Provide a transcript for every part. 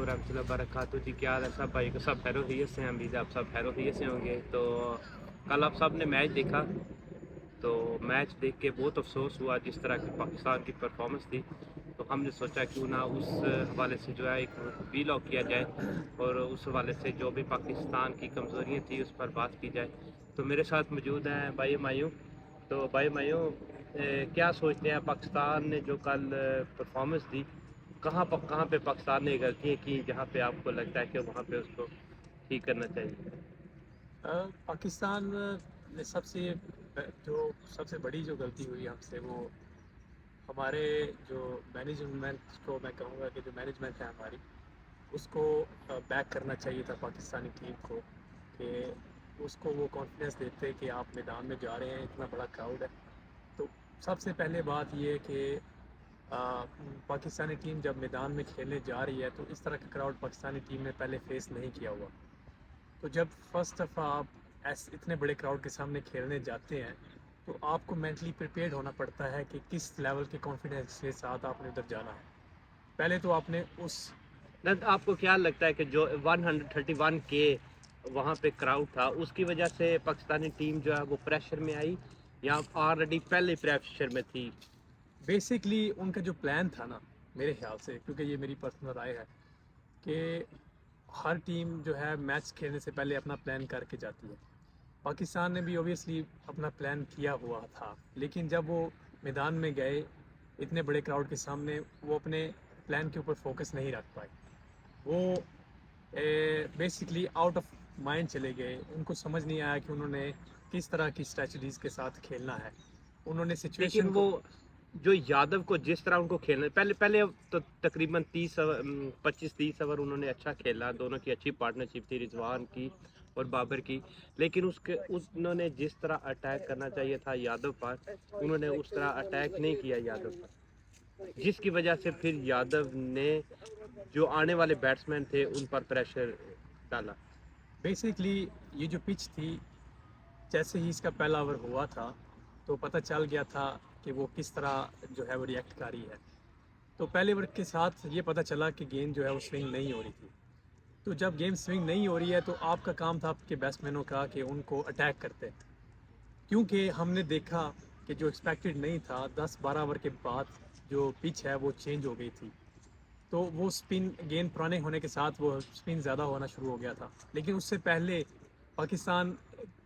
वरहमतुल्लाहि वबरकातुहू जी। क्या हाल है सब भाई को? सब खैरियत से हैं? उम्मीद है आप सब खैरियत से होंगे। तो कल आप सब ने मैच देखा, तो मैच देख के बहुत अफसोस हुआ जिस तरह की पाकिस्तान की परफॉर्मेंस थी। तो हमने सोचा क्यों ना उस हवाले से जो है एक वीलॉग किया जाए और उस हवाले से जो भी पाकिस्तान की कमज़ोरियाँ थी उस पर बात की जाए। तो मेरे साथ मौजूद हैं भाई मायूं। तो भाई मायूं, क्या सोचते हैं पाकिस्तान ने जो कल परफॉर्मेंस दी, कहाँ पे पाकिस्तान ने गलतियाँ की जहाँ पे आपको लगता है कि वहाँ पे उसको ठीक करना चाहिए? पाकिस्तान ने जो सबसे बड़ी जो गलती हुई हमसे, वो हमारे जो मैनेजमेंट को मैं कहूँगा कि जो मैनेजमेंट है हमारी, उसको बैक करना चाहिए था पाकिस्तानी टीम को, कि उसको वो कॉन्फिडेंस देते कि आप मैदान में जा रहे हैं, इतना बड़ा क्राउड है। तो सबसे पहले बात ये है कि पाकिस्तानी टीम जब मैदान में खेलने जा रही है तो इस तरह का क्राउड पाकिस्तानी टीम ने पहले फेस नहीं किया हुआ। तो जब फर्स्ट दफ़ा आप ऐसे इतने बड़े क्राउड के सामने खेलने जाते हैं, तो आपको मेंटली प्रिपेयर्ड होना पड़ता है कि किस लेवल के कॉन्फिडेंस के साथ आपने उधर जाना है। पहले तो आपने उस नद, आपको क्या लगता है कि जो 131 के वहाँ पे क्राउड था उसकी वजह से पाकिस्तानी टीम जो है वो प्रेशर में आई या ऑलरेडी पहले प्रेशर में थी? बेसिकली उनका जो प्लान था ना, मेरे ख्याल से, क्योंकि ये मेरी पर्सनल राय है कि हर टीम जो है मैच खेलने से पहले अपना प्लान करके जाती है। पाकिस्तान ने भी ऑब्वियसली अपना प्लान किया हुआ था, लेकिन जब वो मैदान में गए इतने बड़े क्राउड के सामने, वो अपने प्लान के ऊपर फोकस नहीं रख पाए। वो बेसिकली आउट ऑफ माइंड चले गए। उनको समझ नहीं आया कि उन्होंने किस तरह की स्ट्रेटजीज के साथ खेलना है। उन्होंने लेकिन सिचुएशन वो को जो यादव को जिस तरह उनको खेलना पहले पहले तो तकरीबन 25-30 ओवर उन्होंने अच्छा खेला, दोनों की अच्छी पार्टनरशिप थी, रिजवान की और बाबर की। लेकिन उसके उन्होंने जिस तरह अटैक करना चाहिए था यादव पर, उन्होंने उस तरह अटैक नहीं किया यादव पर, जिसकी वजह से फिर यादव ने जो आने वाले बैट्समैन थे उन पर प्रेशर डाला। बेसिकली ये जो पिच थी, जैसे ही इसका पहला ओवर हुआ था तो पता चल गया था कि वो किस तरह जो है वो रिएक्ट कर रही है। तो पहले ओवर के साथ ये पता चला कि गेंद जो है वो स्विंग नहीं हो रही थी। तो जब गेम स्विंग नहीं हो रही है तो आपका काम था आपके बैट्समैनों का कि उनको अटैक करते, क्योंकि हमने देखा कि जो एक्सपेक्टेड नहीं था, 10-12 ओवर के बाद जो पिच है वो चेंज हो गई थी। तो वो स्पिन, गेंद पुराने होने के साथ वो स्पिन ज़्यादा होना शुरू हो गया था। लेकिन उससे पहले पाकिस्तान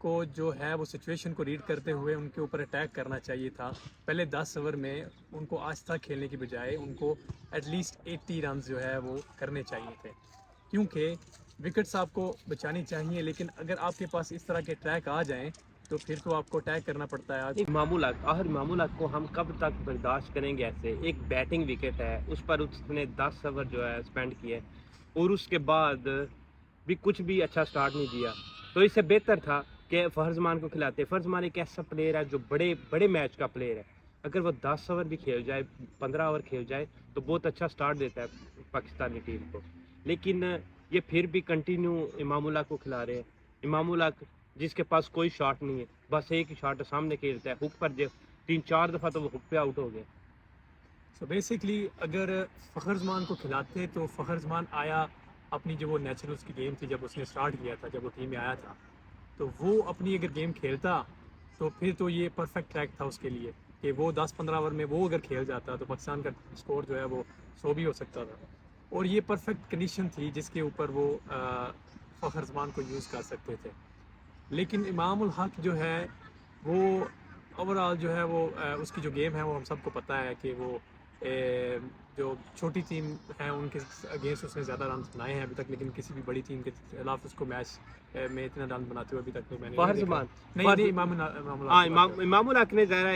को जो है वो सिचुएशन को रीड करते हुए उनके ऊपर अटैक करना चाहिए था। पहले 10 ओवर में उनको आस्था खेलने की बजाय उनको एटलीस्ट 80 रन जो है वो करने चाहिए थे, क्योंकि विकेट्स आपको बचानी चाहिए। लेकिन अगर आपके पास इस तरह के ट्रैक आ जाएं तो फिर तो आपको अटैक करना पड़ता है। आज एक मामूलात आखिर मामूलात को हम कब तक बर्दाश्त करेंगे? ऐसे एक बैटिंग विकेट है, उस पर उसने 10 ओवर जो है स्पेंड किए और उसके बाद भी कुछ भी अच्छा स्टार्ट नहीं दिया। तो इससे बेहतर था कि फरजमान को खिलाते। फरजमान एक ऐसा प्लेयर है जो बड़े बड़े मैच का प्लेयर है। अगर वो 10 ओवर भी खेल जाए, 15 ओवर खेल जाए, तो बहुत अच्छा स्टार्ट देता है पाकिस्तानी टीम को। लेकिन ये फिर भी कंटिन्यू इमामुल्लाह को खिला रहे हैं। इमामुल्लाह जिसके पास कोई शॉट नहीं है, बस एक ही शॉट सामने खेलता है हुक पर। जो 3-4 दफ़ा तो वो हुक पे आउट हो गया। सो बेसिकली अगर फ़खर जमान को खिलाते तो फ़खर जमान आया, अपनी जो वो नेचुरल उसकी गेम थी, जब उसने स्टार्ट किया था, जब वो टीम में आया था, तो वो अपनी अगर गेम खेलता तो फिर तो ये परफेक्ट ट्रैक था उसके लिए कि वो 10-15 ओवर में वो अगर खेल जाता तो पाकिस्तान का स्कोर जो है वो 100 भी हो सकता था। और ये परफेक्ट कंडीशन थी जिसके ऊपर वो फ़खर जमान को यूज़ कर सकते थे। लेकिन इमाम उल हक जो है वो ओवरऑल जो है वो उसकी जो गेम है वो हम सबको पता है कि वो जो छोटी टीम है उनके अगेंस्ट उसने ज़्यादा रन बनाए हैं अभी तक, लेकिन किसी भी बड़ी टीम के खिलाफ उसको मैच में इतना रन बनाते हुए अभी तक तो मैंने नहीं देखा। फरजमान नहीं नहीं, फर्ज इमाम उल हक हाँ, की बात कर रहा हूँ। इमामुल हक ने ज़रा,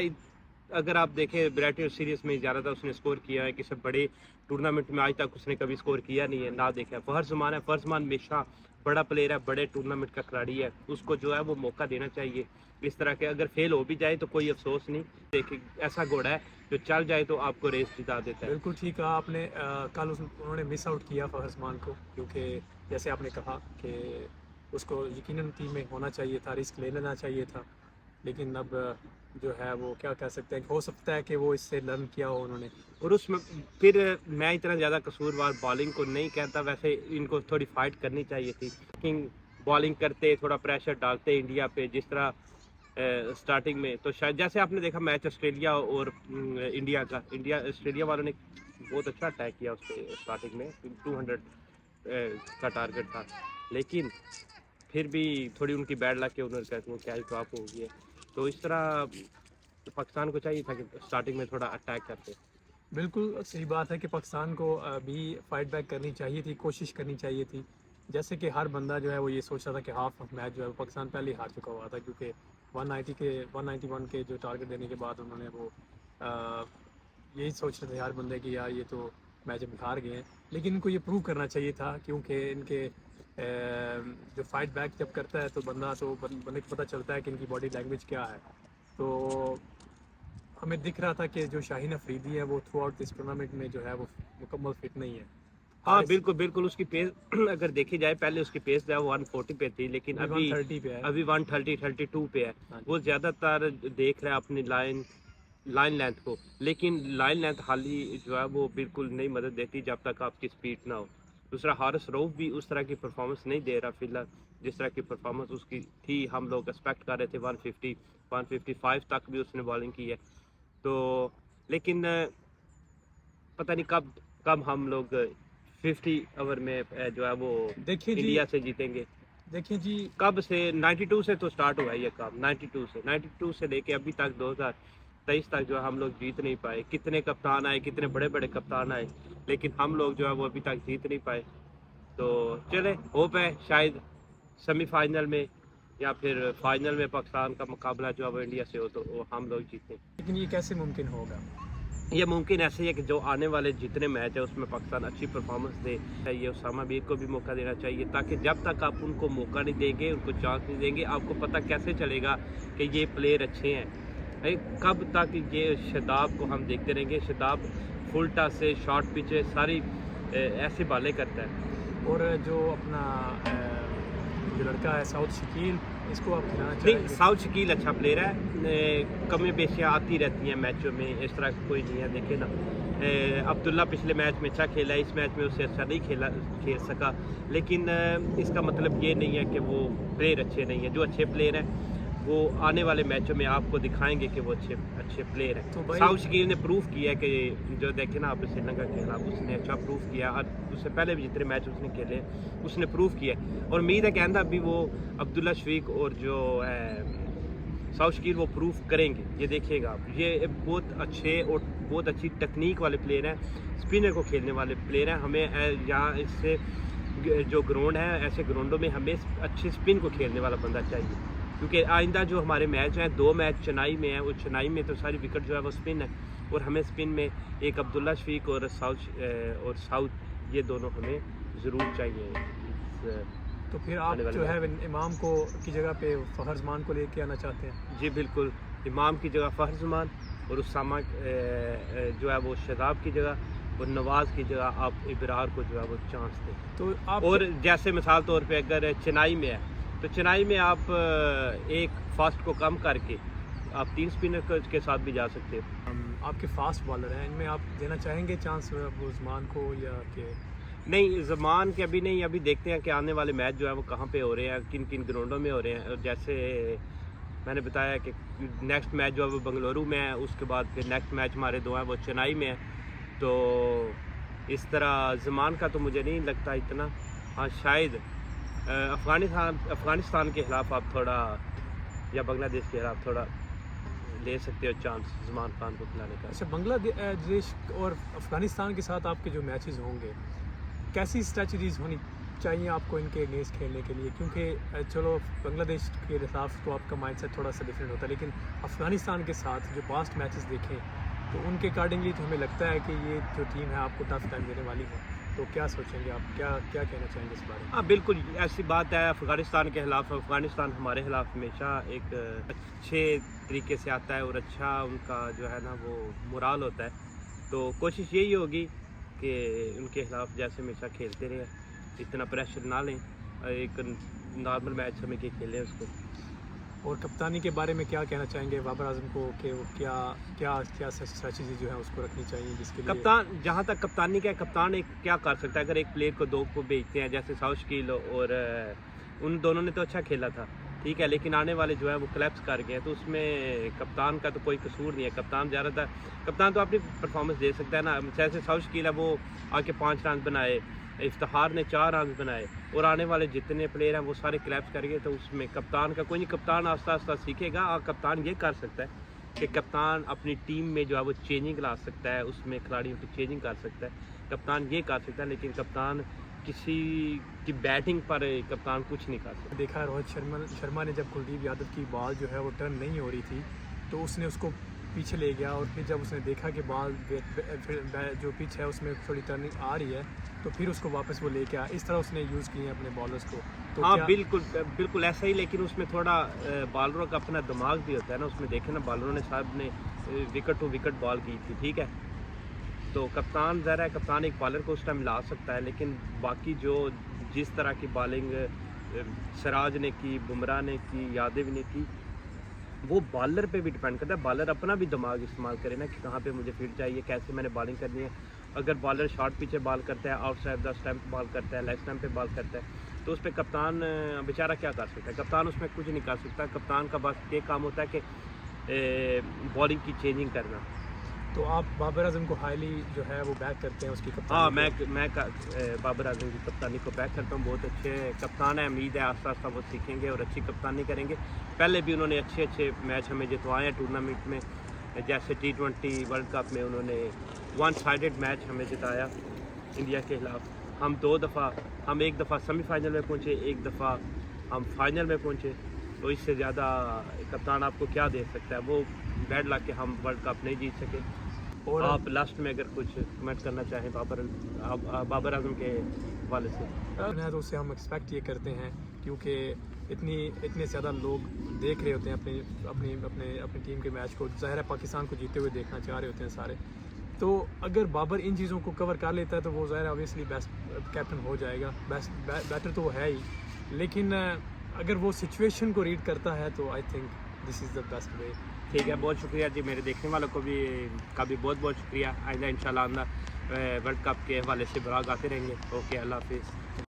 अगर आप देखें विराट सीरीज में ज़्यादातर उसने स्कोर किया है, किसी बड़े टूर्नामेंट में आज तक उसने कभी स्कोर किया नहीं है ना देखा है। फरजमान है, फरजमान हमेशा बड़ा प्लेयर है, बड़े टूर्नामेंट का खिलाड़ी है, उसको जो है वो मौका देना चाहिए। इस तरह के अगर फेल हो भी जाए तो कोई अफसोस नहीं। देखिए, ऐसा घोड़ा है जो चल जाए तो आपको रेस जिता देता है। बिल्कुल ठीक कहा आपने। कल उन्होंने मिस आउट किया फ़खर जमान को, क्योंकि जैसे आपने कहा कि उसको यकीनन टीम में होना चाहिए था, रिस्क ले लेना चाहिए था। लेकिन अब जो है वो क्या कह सकते हैं, हो सकता है कि वो इससे लर्न किया हो उन्होंने। और उसमें फिर मैं इतना ज़्यादा कसूरवार बॉलिंग को नहीं कहता, वैसे इनको थोड़ी फाइट करनी चाहिए थी। किंग बॉलिंग करते, थोड़ा प्रेशर डालते इंडिया पे, जिस तरह स्टार्टिंग में, तो शायद जैसे आपने देखा मैच ऑस्ट्रेलिया और इंडिया का, इंडिया ऑस्ट्रेलिया वालों ने बहुत अच्छा अटैक किया उस पर स्टार्टिंग में, 200 का टारगेट था, लेकिन फिर भी थोड़ी उनकी बैड लक के उन्होंने वो कैच ड्रॉप हो गई है। तो इस तरह पाकिस्तान को चाहिए था कि स्टार्टिंग में थोड़ा अटैक करते। बिल्कुल सही बात है कि पाकिस्तान को भी फाइट बैक करनी चाहिए थी, कोशिश करनी चाहिए थी। जैसे कि हर बंदा जो है वो ये सोच रहा था कि हाफ मैच जो है वो पाकिस्तान पहले ही हार चुका हुआ था, क्योंकि 191 के जो टारगेट देने के बाद उन्होंने वो यही सोच रहे थे हर बंदे कि यार ये तो मैच हम हार गए हैं। लेकिन इनको ये प्रूव करना चाहिए था, क्योंकि इनके जो फाइट बैक जब करता है तो बंदे को पता चलता है कि इनकी बॉडी लैंग्वेज क्या है। तो हमें दिख रहा था कि जो शाहीन अफरीदी है वो थ्रू आउट दिस टूर्नामेंट में जो है वो मुकम्मल फिट नहीं है। हाँ बिल्कुल बिल्कुल, उसकी पेस अगर देखी जाए, पहले उसकी पेस जो है वो 140 पे थी, लेकिन अभी 130 पे है। अभी 130 32 पे है। हाँ जी। वो ज़्यादातर देख रहा है अपनी लाइन लेंथ को, लेकिन लाइन लेंथ हाली जो है वो बिल्कुल नहीं मदद देती जब तक आपकी स्पीड ना हो। दूसरा हारिस रऊफ भी उस तरह की परफॉर्मेंस नहीं दे रहा फिलहाल, जिस तरह की परफॉर्मेंस उसकी थी, हम लोग एक्सपेक्ट कर रहे थे 150 155 तक भी उसने बॉलिंग की है। तो लेकिन पता नहीं कब कब हम लोग 50 ओवर में जो है वो देखिए जी, इंडिया से जीतेंगे। देखिए जी, कब से 92 से तो स्टार्ट हुआ है ये काम, 92 से लेके अभी तक 2023 तक जो है हम लोग जीत नहीं पाए। कितने कप्तान आए, कितने बड़े बड़े कप्तान आए, लेकिन हम लोग जो है वो अभी तक जीत नहीं पाए। तो चले, होप है शायद सेमीफाइनल में या फिर फाइनल में पाकिस्तान का मुकाबला जो है वो इंडिया से हो तो वो हम लोग जीतें। लेकिन ये कैसे मुमकिन होगा? ये मुमकिन ऐसे ही है कि जो आने वाले जितने मैच है उसमें पाकिस्तान अच्छी परफॉर्मेंस दे। ये उसामा मीर को भी मौका देना चाहिए, ताकि जब तक आप उनको मौका नहीं देंगे, उनको चांस नहीं देंगे, आपको पता कैसे चलेगा कि ये प्लेयर अच्छे हैं। भाई कब तक ये शदाब को हम देखते रहेंगे? शदाब फुल टच से शॉर्ट पिच सारी ऐसे बालें करता है। और जो अपना जो लड़का है साउथ शकील, इसको आप खिलाना नहीं, चाहेंगे? साउथ शकील अच्छा प्लेयर है, कमी पेशियाँ आती रहती हैं मैचों में, इस तरह का कोई नहीं है। देखे ना, अब्दुल्ला पिछले मैच में अच्छा खेला, इस मैच में उससे अच्छा नहीं खेल सका, लेकिन इसका मतलब ये नहीं है कि वो प्लेयर अच्छे नहीं हैं। जो अच्छे प्लेयर हैं वो आने वाले मैचों में आपको दिखाएंगे कि वो अच्छे प्लेयर हैं। तो साउथ शकील ने प्रूव किया है कि जो देखे ना आप श्रीलंका के खिलाफ, उसने अच्छा प्रूव किया, और उससे पहले भी जितने मैच उसने खेले उसने प्रूव किया। और उम्मीद है कि आंदा भी वो अब्दुल्ला शफीक और जो है साउथ शकील वो प्रूव करेंगे। ये देखिएगा आप, ये बहुत अच्छे और बहुत अच्छी टेक्निक वाले प्लेयर हैं, स्पिनर को खेलने वाले प्लेयर हैं। हमें यहाँ इससे जो ग्राउंड है, ऐसे ग्राउंडों में हमें अच्छे स्पिन को खेलने वाला बंदा चाहिए, क्योंकि आइंदा जो हमारे मैच हैं, 2 मैच चेन्नई में है, वो चेन्नई में तो सारी विकेट जो है वो स्पिन है, और हमें स्पिन में एक अब्दुल्ला शफीक और साउथ ये दोनों हमें ज़रूर चाहिए। तो फिर आप जो है इमाम को की जगह पे फ़खर जमान को लेके आना चाहते हैं? जी बिल्कुल, इमाम की जगह फ़खर जमान, और उसामा जो है वो शदाब की जगह, और नवाज़ की जगह आप इब्रार को जो है वो चांस दें। तो आप और जैसे मिसाल तौर पे अगर चेन्नई में है तो चेन्नई में आप एक फास्ट को कम करके आप 3 स्पिनर के साथ भी जा सकते हो। आपके फास्ट बॉलर हैं, इनमें आप देना चाहेंगे चांस वो उस्मान को, या कि नहीं, ज़मान के अभी नहीं, अभी देखते हैं कि आने वाले मैच जो है वो कहाँ पे हो रहे हैं, किन किन ग्राउंडों में हो रहे हैं। और जैसे मैंने बताया कि नेक्स्ट मैच जो है वो बेंगलुरु में है, उसके बाद फिर नेक्स्ट मैच हमारे 2 हैं वो चेन्नई में है। तो इस तरह ज़मान का तो मुझे नहीं लगता इतना। हाँ शायद अफ़गानिस्तान के ख़िलाफ़ आप थोड़ा, या बांग्लादेश के खिलाफ थोड़ा ले सकते हो चांस ज़मान खान को खिलाने का। अच्छा, बांग्लादेश और अफ़गानिस्तान के साथ आपके जो मैचेस होंगे, कैसी स्ट्रेटजीज होनी चाहिए आपको इनके अगेंस्ट खेलने के लिए? क्योंकि चलो बांग्लादेश के खिलाफ तो आपका माइंडसेट थोड़ा सा डिफरेंट होता है, लेकिन अफ़गानिस्तान के साथ जो पास्ट मैचेस देखें तो उनके अकॉर्डिंगली तो हमें लगता है कि ये जो टीम है आपको टफ टाइम देने वाली है। तो क्या सोचेंगे आप, क्या कहना चाहेंगे इस बारे में? हाँ बिल्कुल, ऐसी बात है। अफ़गानिस्तान के खिलाफ, अफ़गानिस्तान हमारे खिलाफ हमेशा एक अच्छे तरीके से आता है, और अच्छा उनका जो है ना वो मोराल होता है। तो कोशिश यही होगी कि उनके खिलाफ जैसे हमेशा खेलते रहें, इतना प्रेशर ना लें, एक नॉर्मल मैच हमें के खेलें उसको। और कप्तानी के बारे में क्या कहना चाहेंगे बाबर आजम को कि वो क्या क्या क्या स्ट्रैटेजी जो है उसको रखनी चाहिए जिसके लिए कप्तान, जहाँ तक कप्तानी का है, कप्तान एक क्या कर सकता है? अगर एक प्लेयर को 2 को भेजते हैं जैसे साउशकील और उन दोनों ने तो अच्छा खेला था, ठीक है, लेकिन आने वाले जो है वो क्लैप्स कर गए, तो उसमें कप्तान का तो कोई कसूर नहीं है। कप्तान तो अपनी परफॉर्मेंस दे सकता है ना। जैसे साउशकील है, वो आके 5 रन बनाए, इफ्तिखार ने 4 रन बनाए, और आने वाले जितने प्लेयर हैं वो सारे क्लैप्स कर गए, तो उसमें कप्तान का कोई नहीं। कप्तान आस्ता आस्ता सीखेगा, और कप्तान ये कर सकता है कि कप्तान अपनी टीम में जो है वो चेंजिंग ला सकता है, उसमें खिलाड़ियों की चेंजिंग कर सकता है, कप्तान ये कर सकता है। लेकिन कप्तान किसी की बैटिंग पर कप्तान कुछ नहीं कर सकता। देखा रोहित शर्मा ने जब कुलदीप यादव की बॉल जो है वो टर्न नहीं हो रही थी तो उसने उसको पीछे ले गया, और फिर जब उसने देखा कि बॉल जो पिच है उसमें थोड़ी टर्निंग आ रही है तो फिर उसको वापस वो लेके आया। इस तरह उसने यूज़ किए अपने बॉलर्स को। तो हाँ क्या बिल्कुल ऐसा ही, लेकिन उसमें थोड़ा बॉलरों का अपना दिमाग भी होता है ना। उसमें देखे ना, बॉलरों ने साहब ने विकेट टू विकेट बॉल की थी, ठीक है। तो कप्तान ज़रा है, कप्तान एक बॉलर को उस टाइम ला सकता है, लेकिन बाकी जो जिस तरह की बॉलिंग सिराज ने की, बुमराह ने की, यादव ने की, वो बॉलर पे भी डिपेंड करता है। बॉलर अपना भी दिमाग इस्तेमाल करे ना कि कहाँ पे मुझे फील्ड चाहिए, कैसे मैंने बॉलिंग करनी है। अगर बॉलर शॉर्ट पीछे बॉल करता है, आउटसाइड द स्टंप बॉल करता है, लेग स्टंप पे बॉल करता है, तो उस पर कप्तान बेचारा क्या कर सकता है? कप्तान उसमें कुछ नहीं कर सकता। कप्तान का बस ये काम होता है कि बॉलिंग की चेंजिंग करना। तो आप बाबर आजम को हाईली जो है वो बैक करते हैं उसकी कप्तानी हाँ, को? मैं बाबर आजम की कप्तानी को बैक करता हूँ। बहुत अच्छे कप्तान है, उम्मीद है आस्ता आस्ता वो सीखेंगे और अच्छी कप्तानी करेंगे। पहले भी उन्होंने अच्छे मैच हमें जितवाए हैं टूर्नामेंट में, जैसे T20 वर्ल्ड कप में उन्होंने 1 साइडेड मैच हमें जिताया इंडिया के खिलाफ। हम एक दफ़ा सेमीफाइनल में पहुँचे, एक दफ़ा हम फाइनल में पहुँचे, तो इससे ज़्यादा कप्तान आपको क्या दे सकता है? वो बैड लक के हम वर्ल्ड कप नहीं जीत सके। और आप लास्ट में अगर कुछ कमेंट करना चाहें बाबर आजम के हवाले से? तो उससे हम एक्सपेक्ट ये करते हैं क्योंकि इतने ज़्यादा लोग देख रहे होते हैं अपनी टीम के मैच को। ज़ाहिर है पाकिस्तान को जीते हुए देखना चाह रहे होते हैं सारे। तो अगर बाबर इन चीज़ों को कवर कर लेता है तो वो ज़ाहिर ऑब्वियसली बेस्ट कैप्टन हो जाएगा। बैटर तो वो है ही, लेकिन अगर वो सिचुएशन को रीड करता है तो I think this is the best way. ठीक है, बहुत शुक्रिया जी। मेरे देखने वालों को भी बहुत शुक्रिया। आइंदा इंशाल्लाह वर्ल्ड कप के हवाले से ब्लॉग आते रहेंगे। ओके, अल्लाह हाफिज़।